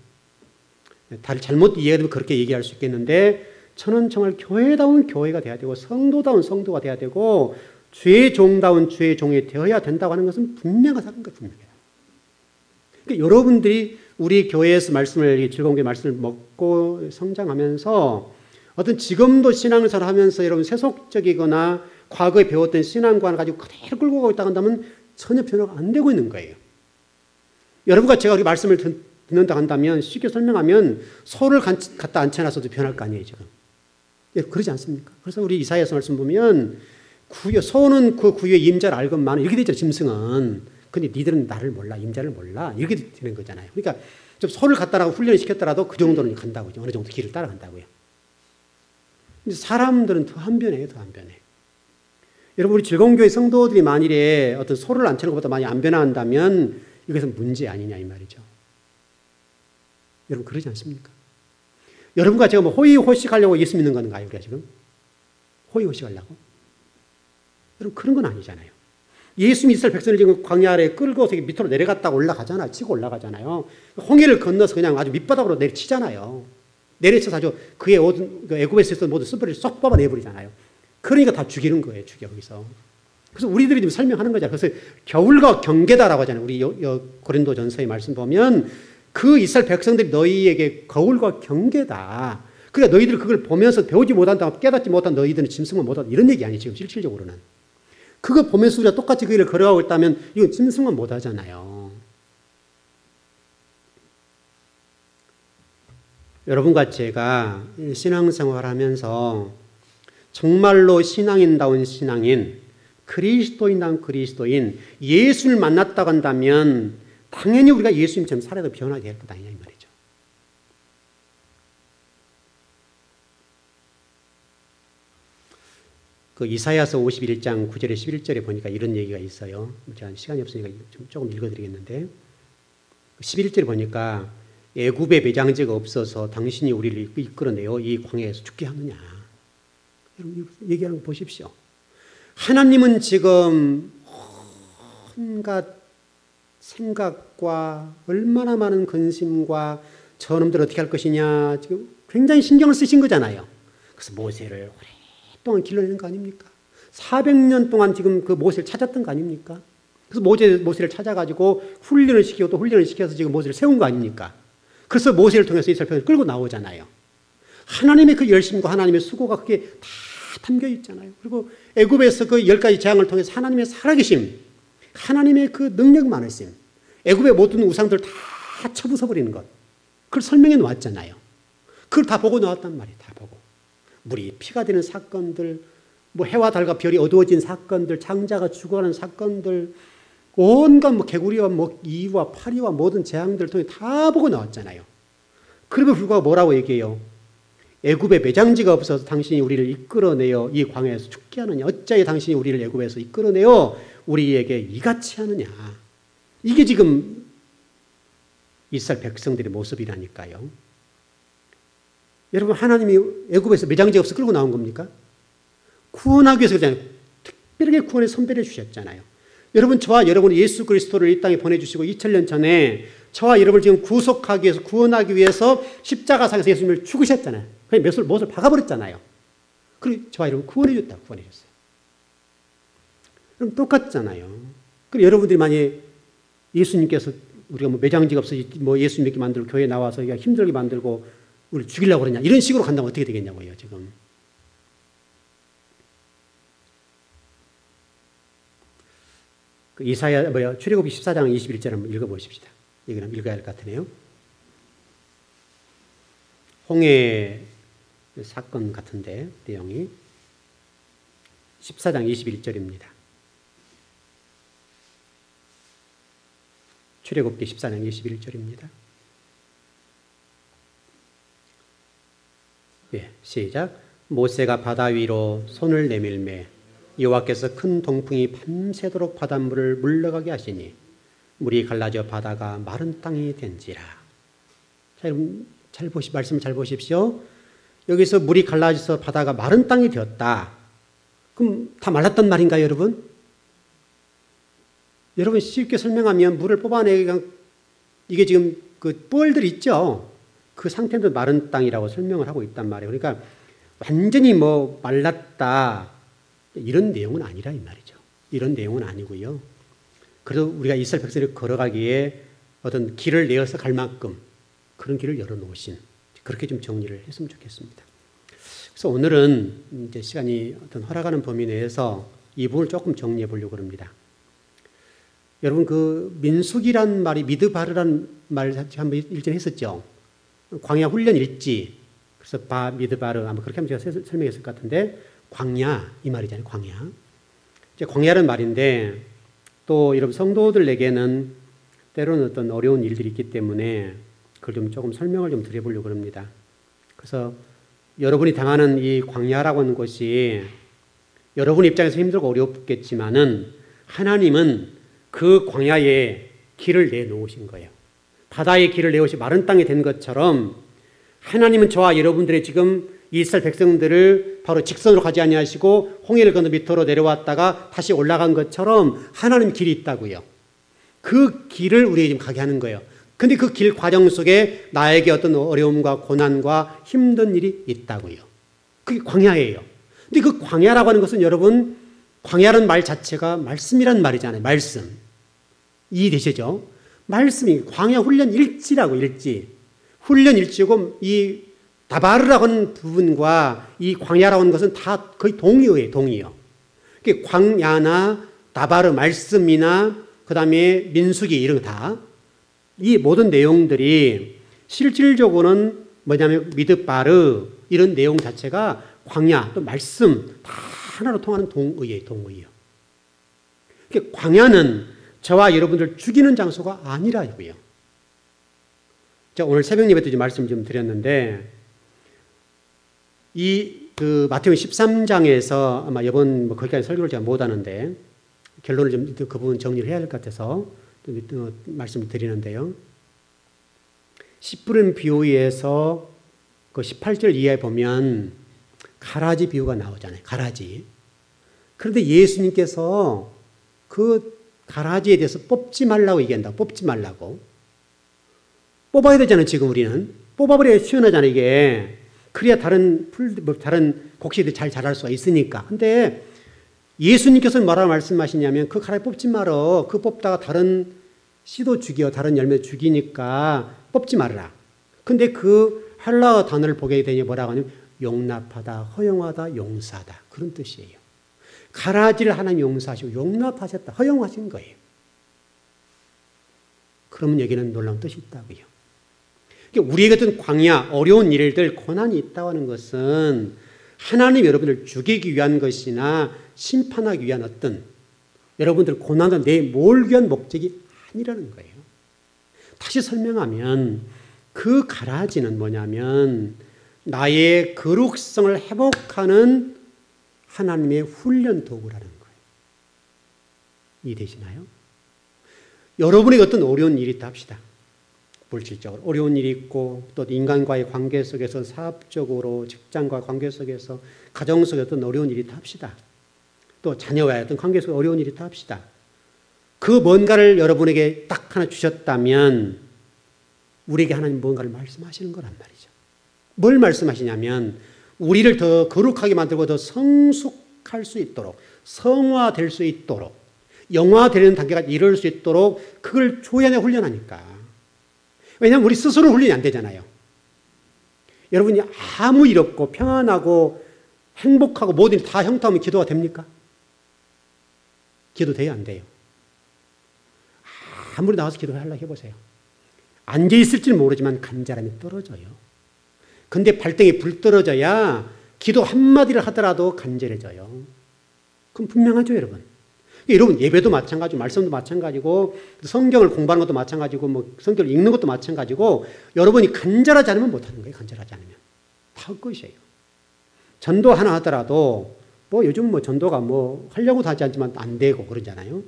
다들 잘못 이해하면 그렇게 얘기할 수 있겠는데, 저는 정말 교회다운 교회가 돼야 되고 성도다운 성도가 돼야 되고 주의 종다운 주의 종이 되어야 된다고 하는 것은 분명한 거예요. 분명해요. 그러니까 여러분들이 우리 교회에서 즐거운 교회 말씀을 먹고 성장하면서 어떤 지금도 신앙생활을 하면서 여러분 세속적이거나 과거에 배웠던 신앙관을 가지고 그대로 끌고 가고 있다고 한다면 전혀 변화가 안 되고 있는 거예요. 여러분과 제가 우리 말씀을 듣는다 한다면 쉽게 설명하면 소를 갖다 앉혀놨어도 변할 거 아니에요, 지금. 예, 그러지 않습니까? 그래서 우리 이사야서 말씀 보면 소는 그 구유의 임자를 알건만 이렇게 되죠, 짐승은. 근데 니들은 나를 몰라, 임자를 몰라. 이렇게 되는 거잖아요. 그러니까 좀 소를 갖다라고 훈련을 시켰더라도 그 정도는 간다고요. 어느 정도 길을 따라간다고요. 근데 사람들은 더 한 변해요, 더 한 변해. 여러분, 우리 즐거운 교회 성도들이 만일에 어떤 소를 앉히는 것보다 많이 안 변화한다면 이것은 문제 아니냐 이 말이죠. 여러분 그러지 않습니까? 여러분과 제가 호의호식하려고 예수 믿는 건가요, 우리가 지금? 호의호식하려고? 여러분 그런 건 아니잖아요. 예수 이스라엘 백성을 지금 광야 아래 끌고 밑으로 내려갔다가 올라가잖아요. 치고 올라가잖아요. 홍해를 건너서 그냥 아주 밑바닥으로 내려치잖아요. 내려쳐서 아주 그의 애굽에서 있었던 모든 숯불을 쏙 뽑아내버리잖아요. 그러니까 다 죽이는 거예요, 죽여 거기서. 그래서 우리들이 지금 설명하는 거잖아요. 그래서 겨울과 경계다라고 하잖아요. 우리 고린도전서의 말씀 보면 그 이스라엘 백성들이 너희에게 거울과 경계다. 그러니까 너희들 그걸 보면서 배우지 못한다고 깨닫지 못한 너희들은 짐승만 못하다. 이런 얘기 아니에요, 지금 실질적으로는. 그거 보면서 우리가 똑같이 그 길을 걸어가고 있다면 이건 짐승만 못하잖아요. 여러분과 제가 신앙생활을 하면서 정말로 신앙인다운 신앙인, 그리스도인다운 그리스도인, 예수를 만났다고 한다면 당연히 우리가 예수님처럼 살아도 변하게 될 것 아니냐 이 말이죠. 그 이사야서 51장 9절에 11절에 보니까 이런 얘기가 있어요. 제가 시간이 없으니까 조금 읽어드리겠는데 11절에 보니까 애굽에 매장지가 없어서 당신이 우리를 이끌어내어 이 광야에서 죽게 하느냐. 여러분 얘기하는 거 보십시오. 하나님은 지금 온갖 생각과 얼마나 많은 근심과 저놈들 어떻게 할 것이냐 지금 굉장히 신경을 쓰신 거잖아요. 그래서 모세를 오랫동안 길러내는 거 아닙니까? 400년 동안 지금 그 모세를 찾았던 거 아닙니까? 그래서 모세를 찾아가지고 훈련을 시키고 또 훈련을 시켜서 지금 모세를 세운 거 아닙니까? 그래서 모세를 통해서 이스라엘 백성을 끌고 나오잖아요. 하나님의 그 열심과 하나님의 수고가 그게 다 담겨 있잖아요. 그리고 애굽에서 그 10가지 재앙을 통해서 하나님의 살아계심, 하나님의 그 능력 많으심, 애굽의 모든 우상들 다 쳐부숴버리는 것, 그걸 설명해 놓았잖아요. 그걸 다 보고 나왔단 말이에요. 다 보고. 물이 피가 되는 사건들, 뭐 해와 달과 별이 어두워진 사건들, 장자가 죽어가는 사건들, 온갖 뭐 개구리와 뭐 이와 파리와 모든 재앙들을 통해 다 보고 나왔잖아요. 그럼에도 불구하고 뭐라고 얘기해요? 애굽에 매장지가 없어서 당신이 우리를 이끌어내어 이 광야에서 죽게 하느냐. 어찌하여 당신이 우리를 애굽에서 이끌어내어 우리에게 이같이 하느냐. 이게 지금 이스라엘 백성들의 모습이라니까요. 여러분 하나님이 애굽에서 매장지가 없어서 끌고 나온 겁니까? 구원하기 위해서 그러잖아요. 특별하게 구원에 선별해 주셨잖아요. 여러분 저와 여러분이 예수 그리스도를 이 땅에 보내주시고 2000년 전에 저와 여러분을 지금 구속하기 위해서 구원하기 위해서 십자가상에서 예수님을 죽으셨잖아요. 그냥 못을 박아버렸잖아요. 그리고 저와 여러분 구원해 줬다고 구원해 줬어요. 그럼 똑같잖아요. 그리고 여러분들이 만약에 예수님께서 우리가 뭐 매장지가 없어 뭐 예수님 믿게 만들고 교회에 나와서 힘들게 만들고 우리 죽이려고 그러냐 이런 식으로 간다면 어떻게 되겠냐고요 지금. 그 이사야 출애굽기 14장 21절 한번 읽어보십시다. 이거는 읽어야 할 것 같으네요. 홍해 사건 같은데 내용이 14장 21절입니다. 출애굽기 14장 21절입니다. 예, 시작. 모세가 바다 위로 손을 내밀매 여호와께서 큰 동풍이 밤새도록 바닷물을 물러가게 하시니 물이 갈라져 바다가 마른 땅이 된지라. 자, 여러분 말씀을 잘 보십시오. 여기서 물이 갈라져서 바다가 마른 땅이 되었다. 그럼 다 말랐단 말인가요, 여러분? 여러분 쉽게 설명하면 물을 뽑아내기가 이게 지금 그 뻘들 있죠. 그 상태도 마른 땅이라고 설명을 하고 있단 말이에요. 그러니까 완전히 뭐 말랐다 이런 내용은 아니라 이 말이죠. 이런 내용은 아니고요. 그래도 우리가 이스라엘 백성이 걸어가기에 어떤 길을 내어서 갈 만큼 그런 길을 열어놓으신 그렇게 좀 정리를 했으면 좋겠습니다. 그래서 오늘은 이제 시간이 어떤 허락하는 범위 내에서 이 부분을 조금 정리해 보려고 합니다. 여러분 그 민수기란 말이 미드바르란 말 한번 일전에 했었죠. 광야 훈련 일지. 그래서 미드바르 아마 그렇게 하면 제가 설명했을 것 같은데 광야 이 말이잖아요. 광야. 이제 광야라는 말인데 또 여러분 성도들에게는 때로는 어떤 어려운 일들이 있기 때문에 그걸 좀 조금 설명을 좀 드려보려고 합니다. 그래서 여러분이 당하는 이 광야라고 하는 것이 여러분 입장에서 힘들고 어렵겠지만은 하나님은 그 광야에 길을 내놓으신 거예요. 바다에 길을 내오시 마른 땅이 된 것처럼 하나님은 저와 여러분들의 지금 이스라엘 백성들을 바로 직선으로 가지 아니하시고 홍해를 건너 밑으로 내려왔다가 다시 올라간 것처럼 하나님 길이 있다고요. 그 길을 우리에게 지금 가게 하는 거예요. 근데 그 길 과정 속에 나에게 어떤 어려움과 고난과 힘든 일이 있다고요. 그게 광야예요. 근데 그 광야라고 하는 것은 여러분 광야라는 말 자체가 말씀이란 말이잖아요. 말씀. 이해되시죠? 말씀이 광야 훈련 일지라고 일지. 훈련 일지고 이 다바르라고 하는 부분과 이 광야라고 하는 것은 다 거의 동의어예요. 동의어. 광야나 다바르 말씀이나 그다음에 민수기 이런 거 다 이 모든 내용들이 실질적으로는 뭐냐면 미드바르 이런 내용 자체가 광야 또 말씀 다 하나로 통하는 동의예요. 동의어. 광야는 저와 여러분들 죽이는 장소가 아니라고요. 제가 오늘 새벽 예배 때 말씀 좀 드렸는데 이 그 마태복음 13장에서 아마 이번 거기까지 설교를 제가 못 하는데 결론을 좀 그 부분 정리를 해야 될 것 같아서 말씀을 드리는데요. 씨 뿌린 비유에서 그 18절 이하에 보면 가라지 비유가 나오잖아요. 가라지. 그런데 예수님께서 그 가라지에 대해서 뽑지 말라고 얘기한다. 뽑지 말라고. 뽑아야 되잖아요. 지금 우리는. 뽑아버려야 시원하잖아요. 이게. 그래야 다른 곡식들이 잘 자랄 수가 있으니까. 근데 예수님께서는 뭐라고 말씀하시냐면 그 가라지 뽑지 말어. 그 뽑다가 다른 씨도 죽여. 다른 열매 죽이니까 뽑지 말아라. 근데 그 헬라어 단어를 보게 되니 뭐라고 하냐면 용납하다, 허용하다, 용서하다. 그런 뜻이에요. 가라지를 하나님 용서하시고 용납하셨다. 허용하신 거예요. 그러면 여기는 놀라운 뜻이 있다고요. 우리에게 어떤 광야, 어려운 일들, 고난이 있다고 하는 것은 하나님 여러분을 죽이기 위한 것이나 심판하기 위한 어떤 여러분들 고난을 내몰기 위한 목적이 아니라는 거예요. 다시 설명하면 그 가라지는 뭐냐면 나의 거룩성을 회복하는 하나님의 훈련 도구라는 거예요. 이해되시나요? 여러분에게 어떤 어려운 일이 있다 합시다. 물질적으로 어려운 일이 있고 또 인간과의 관계 속에서 사업적으로 직장과 관계 속에서 가정 속에 어떤 어려운 일이 있다 합시다. 또 자녀와의 어떤 관계 속에 어려운 일이 있다 합시다. 그 뭔가를 여러분에게 딱 하나 주셨다면 우리에게 하나님 뭔가를 말씀하시는 거란 말이죠. 뭘 말씀하시냐면 우리를 더 거룩하게 만들고 더 성숙할 수 있도록 성화될 수 있도록 영화되는 단계가 이룰 수 있도록 그걸 조연에 훈련하니까. 왜냐하면 우리 스스로 훈련이 안 되잖아요. 여러분이 아무 일 없고 평안하고 행복하고 모든 일이 다 형통하면 기도가 됩니까? 기도 돼요? 안 돼요? 아무리 나와서 기도하려고 해보세요. 앉아있을지는 모르지만 간절함이 떨어져요. 근데 발등에 불 떨어져야 기도 한마디를 하더라도 간절해져요. 그럼 분명하죠, 여러분. 여러분 예배도 마찬가지고 말씀도 마찬가지고 성경을 공부하는 것도 마찬가지고 뭐 성경을 읽는 것도 마찬가지고 여러분이 간절하지 않으면 못하는 거예요. 간절하지 않으면. 다 그것이에요. 전도 하나 하더라도 뭐 요즘 뭐 전도가 뭐 하려고도 하지 않지만 안 되고 그러잖아요.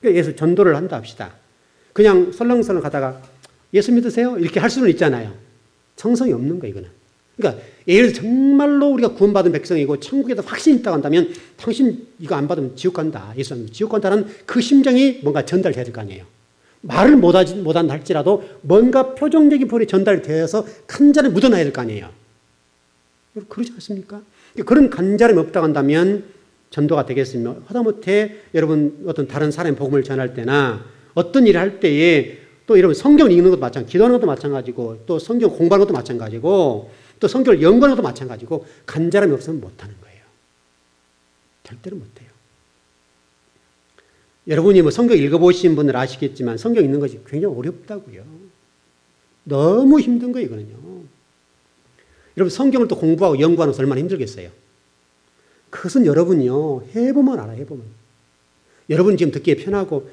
그러니까 예수 전도를 한다 합시다. 그냥 설렁설렁 가다가 예수 믿으세요? 이렇게 할 수는 있잖아요. 정성이 없는 거예요, 이거는. 그러니까 예를 들어 정말로 우리가 구원받은 백성이고 천국에도 확신이 있다고 한다면 당신 이거 안 받으면 지옥 간다. 예수 안 믿으면 지옥 간다는 그 심정이 뭔가 전달돼야 될 거 아니에요. 말을 못한다 할지라도 뭔가 표정적인 표현이 전달되어서 간절히 묻어놔야 될 거 아니에요. 그러지 않습니까? 그런 간절함이 없다고 한다면 전도가 되겠으며 하다못해 여러분 어떤 다른 사람의 복음을 전할 때나 어떤 일을 할 때에 또 여러분 성경을 읽는 것도 마찬가지고 기도하는 것도 마찬가지고 또 성경 공부하는 것도 마찬가지고 또 성경을 연구하는 것도 마찬가지고 간절함이 없으면 못하는 거예요. 절대로 못해요. 여러분이 뭐 성경 읽어보신 분들 아시겠지만 성경 읽는 것이 굉장히 어렵다고요. 너무 힘든 거예요, 이거는요. 여러분 성경을 또 공부하고 연구하는 것은 얼마나 힘들겠어요. 그것은 여러분이요 해보면 알아요. 해보면. 여러분 지금 듣기에 편하고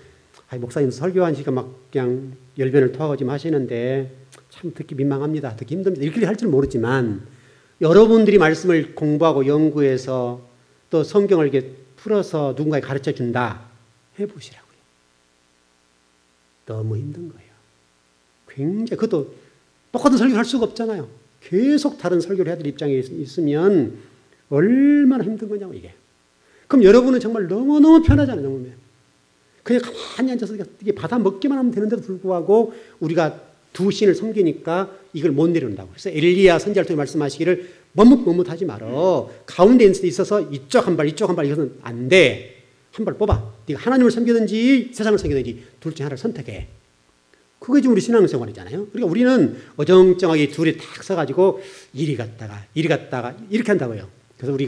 목사님 설교하시니까 막 그냥 열변을 토하고 지금 하시는데 참 듣기 민망합니다. 듣기 힘듭니다. 이렇게 할 줄 모르지만 여러분들이 말씀을 공부하고 연구해서 또 성경을 이렇게 풀어서 누군가에 가르쳐 준다. 해보시라고요. 너무 힘든 거예요. 굉장히 그것도 똑같은 설교를 할 수가 없잖아요. 계속 다른 설교를 해야 될 입장에 있으면 얼마나 힘든 거냐고 이게. 그럼 여러분은 정말 너무너무 편하잖아요. 너무. 그냥 가만히 앉아서 이게 받아 먹기만 하면 되는데도 불구하고 우리가 두 신을 섬기니까 이걸 못 내려온다고. 그래서 엘리야 선지자를 통해 말씀하시기를 머뭇머뭇하지 말어. 가운데 있어서 이쪽 한 발, 이쪽 한 발 이것은 안 돼. 한 발 뽑아. 네가 하나님을 섬기든지 세상을 섬기든지 둘 중에 하나를 선택해. 그게 지금 우리 신앙생활이잖아요. 그러니까 우리는 어정쩡하게 둘이 탁 서가지고 이리 갔다가 이렇게 한다고요. 그래서 우리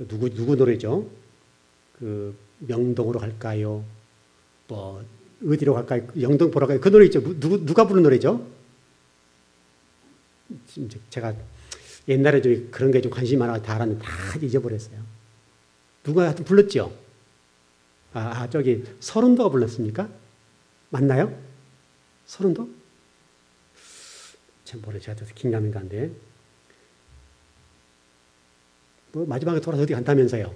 누구 노래죠? 명동으로 갈까요? 뭐 어디로 갈까요? 영동 보러 갈까요? 그 노래 있죠. 누가 부른 노래죠? 지금 제가 옛날에 좀 그런 게 좀 관심이 많아서 다 알았는데 다 잊어버렸어요. 누가 하여튼 불렀죠? 저기 서른도가 불렀습니까? 맞나요? 서른도? 참 모르겠어요. 제가 긴가민가인데. 뭐 마지막에 돌아서 어디 간다면서요.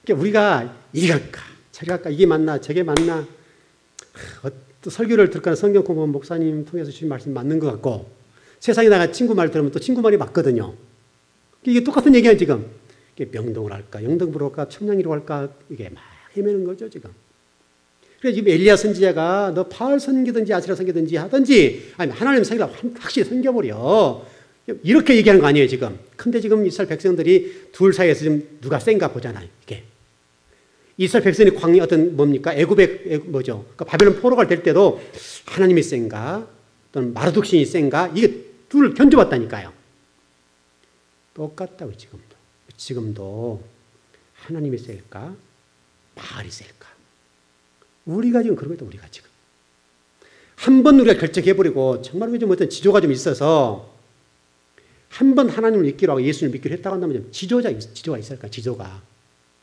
그러니까 우리가 이리 갈까 저리 갈까 이게 맞나 저게 맞나 또 설교를 듣거나 성경 공부하면 목사님 통해서 주신 말씀 맞는 것 같고 세상에 나가 친구 말 들으면 또 친구 말이 맞거든요. 이게 똑같은 얘기야 지금. 이게 명동을 할까 영등포로 갈까 청량리로 갈까 이게 막 헤매는 거죠 지금. 그래서 지금 엘리야 선지자가 너 바알 섬기든지 아세라 섬기든지 하든지 아니면 하나님 섬기라 확실히 섬겨버려. 이렇게 얘기하는 거 아니에요 지금. 근데 지금 이스라엘 백성들이 둘 사이에서 지금 누가 센가 보잖아요. 이게 이스라엘 백성이 광야 어떤 뭡니까 애굽의 뭐죠? 그러니까 바벨론 포로가 될 때도 하나님이 센가 또는 마르둑 신이 센가 이게 둘을 견뎌봤다니까요. 똑같다고 지금도 하나님이 셀까 바알이 셀까 우리가 지금 그러고 있다. 우리가 지금 한 번 우리가 결정해버리고 정말 좀 어떤 지조가 좀 있어서 한 번 하나님을 믿기로 하고 예수님을 믿기로 했다고 한다면 지조가 있을까 지조가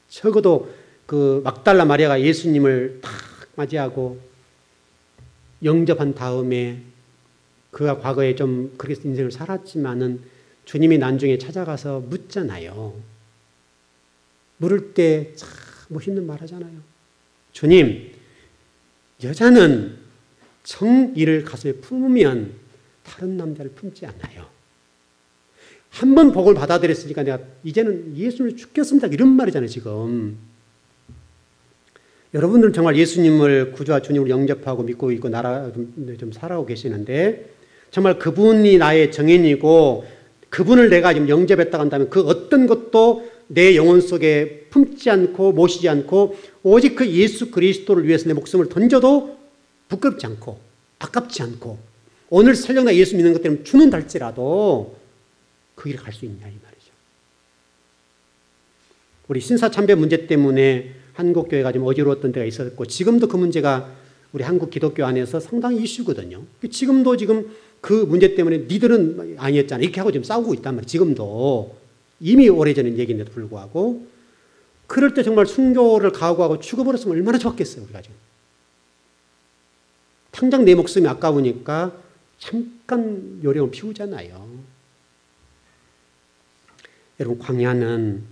적어도 그 막달라 마리아가 예수님을 딱 맞이하고 영접한 다음에 그가 과거에 좀 그렇게 인생을 살았지만은 주님이 나중에 찾아가서 묻잖아요. 물을 때 참 멋있는 말 하잖아요. 주님, 여자는 정의를 가슴에 품으면 다른 남자를 품지 않아요. 한 번 복을 받아들였으니까 내가 이제는 예수님을 죽겠습니다. 이런 말이잖아요, 지금. 여러분들은 정말 예수님을 구주와 주님으로 영접하고 믿고 있고 좀 살아오고 계시는데 정말 그분이 나의 정인이고 그분을 내가 지금 영접했다고 한다면 그 어떤 것도 내 영혼 속에 품지 않고 모시지 않고 오직 그 예수 그리스도를 위해서 내 목숨을 던져도 부끄럽지 않고 아깝지 않고 오늘 설령 나 예수 믿는 것 때문에 죽는달지라도 그 길을 갈 수 있냐 이 말이죠. 우리 신사참배 문제 때문에 한국 교회가 좀 어지러웠던 때가 있었고 지금도 그 문제가 우리 한국 기독교 안에서 상당히 이슈거든요. 지금도 지금 그 문제 때문에 니들은 아니었잖아 이렇게 하고 지금 싸우고 있단 말이에요. 지금도 이미 오래전에 얘기인데도 불구하고 그럴 때 정말 순교를 각오하고 죽어버렸으면 얼마나 좋았겠어요. 우리가 지금 당장 내 목숨이 아까우니까 잠깐 요령을 피우잖아요. 여러분 광야는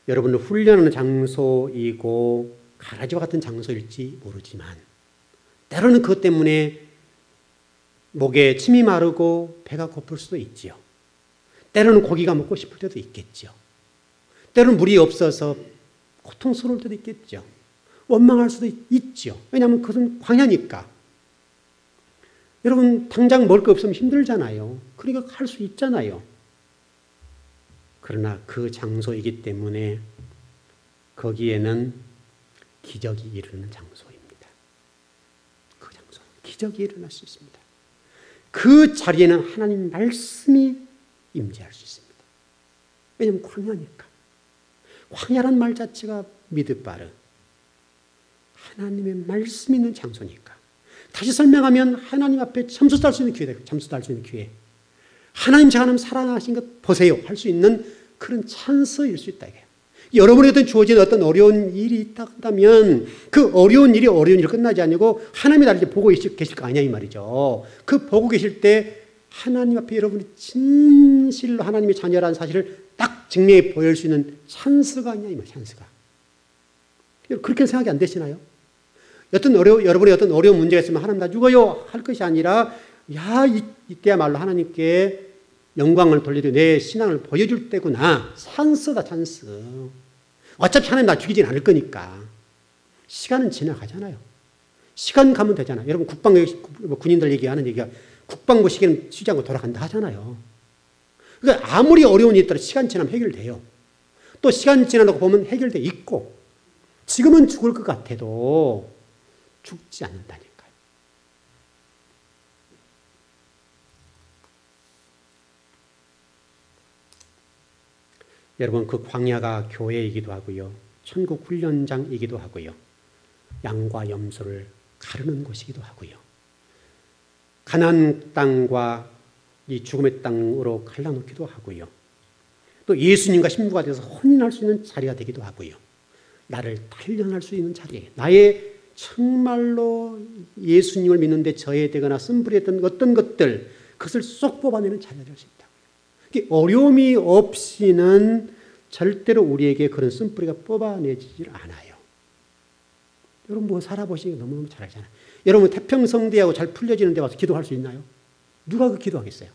여러분을 훈련하는 장소이고 가라지와 같은 장소일지 모르지만 때로는 그것 때문에 목에 침이 마르고 배가 고플 수도 있지요. 때로는 고기가 먹고 싶을 때도 있겠죠. 때로는 물이 없어서 고통스러울 때도 있겠죠. 원망할 수도 있죠. 왜냐하면 그것은 광야니까. 여러분 당장 먹을 거 없으면 힘들잖아요. 그러니까 할 수 있잖아요. 그러나 그 장소이기 때문에 거기에는 기적이 일어나는 장소입니다. 그 장소 기적이 일어날 수 있습니다. 그 자리에는 하나님 말씀이 임재할 수 있습니다. 왜냐하면 광야니까. 광야란 말 자체가 미드바르 하나님의 말씀이 있는 장소니까. 다시 설명하면 하나님 앞에 점수 딸 수 있는 기회다. 점수 딸 수 있는 기회. 하나님 제가 하나님 사랑하신 것 보세요 할 수 있는 그런 찬스일 수 있다. 여러분에게 주어진 어떤 어려운 일이 있다 한다면 그 어려운 일이 끝나지 아니고 하나님이 나를 보고 계실 거 아니냐 이 말이죠. 그 보고 계실 때 하나님 앞에 여러분이 진실로 하나님의 자녀라는 사실을 딱 증명해 보일 수 있는 찬스가 아니냐 이 말. 찬스가. 그렇게 생각이 안 되시나요? 여러분이 어떤 어려운 문제가 있으면 하나님 나 죽어요 할 것이 아니라 이때야말로 하나님께 영광을 돌리되 내 신앙을 보여줄 때구나. 찬스다 찬스. 어차피 하나님 나 죽이진 않을 거니까. 시간은 지나가잖아요. 시간 가면 되잖아요. 여러분 군인들 얘기하는 얘기가 국방부 시기는 쉬지 않고 돌아간다 하잖아요. 그러니까 아무리 어려운 일이 있더라도 시간 지나면 해결돼요. 또 시간 지나고 보면 해결돼 있고 지금은 죽을 것 같아도 죽지 않는다니까요. 여러분 그 광야가 교회이기도 하고요. 천국 훈련장이기도 하고요. 양과 염소를 가르는 곳이기도 하고요. 가나안 땅과 이 죽음의 땅으로 갈라놓기도 하고요. 또 예수님과 신부가 되어서 혼인할 수 있는 자리가 되기도 하고요. 나를 단련할 수 있는 자리에 나의 정말로 예수님을 믿는데 저해되거나 쓴뿌리했던 어떤 것들 그것을 쏙 뽑아내는 자녀가 될 수 있다고요. 어려움이 없이는 절대로 우리에게 그런 쓴뿌리가 뽑아내지질 않아요. 여러분 뭐 살아보시니까 너무너무 잘 알잖아요. 여러분 태평성대하고 잘 풀려지는 데 와서 기도할 수 있나요? 누가 그 기도하겠어요?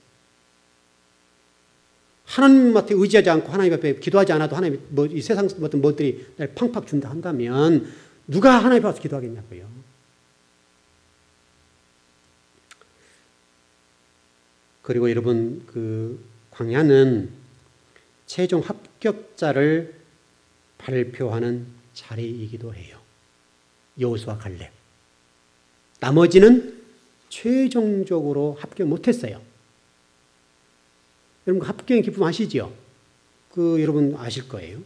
하나님한테 의지하지 않고 하나님 앞에 기도하지 않아도 하나님 이 세상 어떤 것들이 날 팡팡 준다 한다면 누가 하나님 앞에 기도하겠냐고요. 그리고 여러분 그 광야는 최종 합격자를 발표하는 자리이기도 해요. 여호수아 갈렙. 나머지는 최종적으로 합격 못했어요. 여러분 합격의 기쁨 아시죠? 여러분 아실 거예요.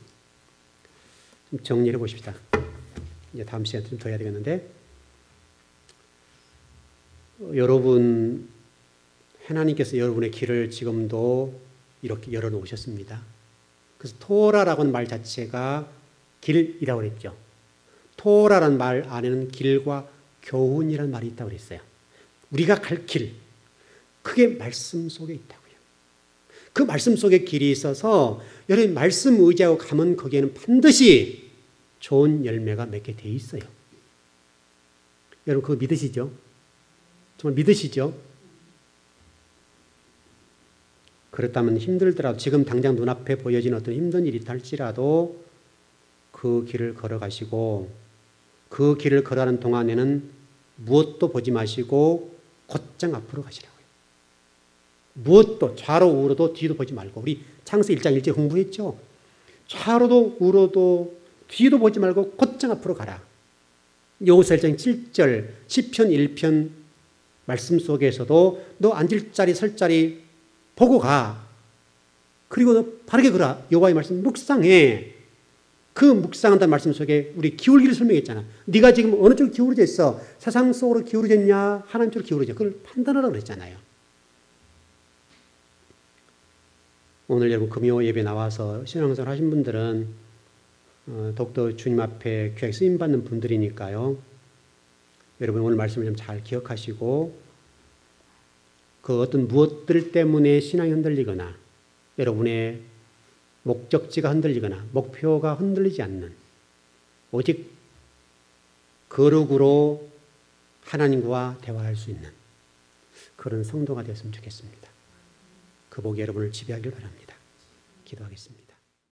좀 정리해 보십시다. 이제 다음 시간에 좀 더 해야 되겠는데 여러분 하나님께서 여러분의 길을 지금도 이렇게 열어놓으셨습니다. 그래서 토라라고 하는 말 자체가 길이라고 그랬죠. 토라라는 말 안에는 길과 교훈이라는 말이 있다고 그랬어요. 우리가 갈 길, 그게 말씀 속에 있다고요. 그 말씀 속에 길이 있어서 여러분 말씀 의지하고 가면 거기에는 반드시 좋은 열매가 맺게 돼 있어요. 여러분 그거 믿으시죠? 정말 믿으시죠? 그렇다면 힘들더라도 지금 당장 눈앞에 보여지는 어떤 힘든 일이 할지라도 그 길을 걸어가시고 그 길을 걸어가는 동안에는 무엇도 보지 마시고 곧장 앞으로 가시라고요. 무엇도 좌로 우로도 뒤도 보지 말고 우리 창세 1장 1절 공부했죠. 좌로도 우로도 뒤도 보지 말고 곧장 앞으로 가라. 여호수아 1장 7절 시편 1편 말씀 속에서도 너 앉을 자리 설 자리 보고 가. 그리고 너 바르게 걸어. 여호와의 말씀 묵상해. 그 묵상한다는 말씀 속에 우리 기울기를 설명했잖아. 네가 지금 어느 쪽으로 기울어져 있어? 세상 속으로 기울어져 있냐? 하나님 쪽으로 기울어져. 그걸 판단하라고 그랬잖아요. 오늘 여러분 금요 예배 나와서 신앙생활 하신 분들은 더욱더 주님 앞에 귀하게 쓰임받는 분들이니까요. 여러분 오늘 말씀을 좀 잘 기억하시고 그 어떤 무엇들 때문에 신앙이 흔들리거나 여러분의 목적지가 흔들리거나 목표가 흔들리지 않는 오직 거룩으로 하나님과 대화할 수 있는 그런 성도가 되었으면 좋겠습니다. 그 복이 여러분을 지배하길 바랍니다. 기도하겠습니다.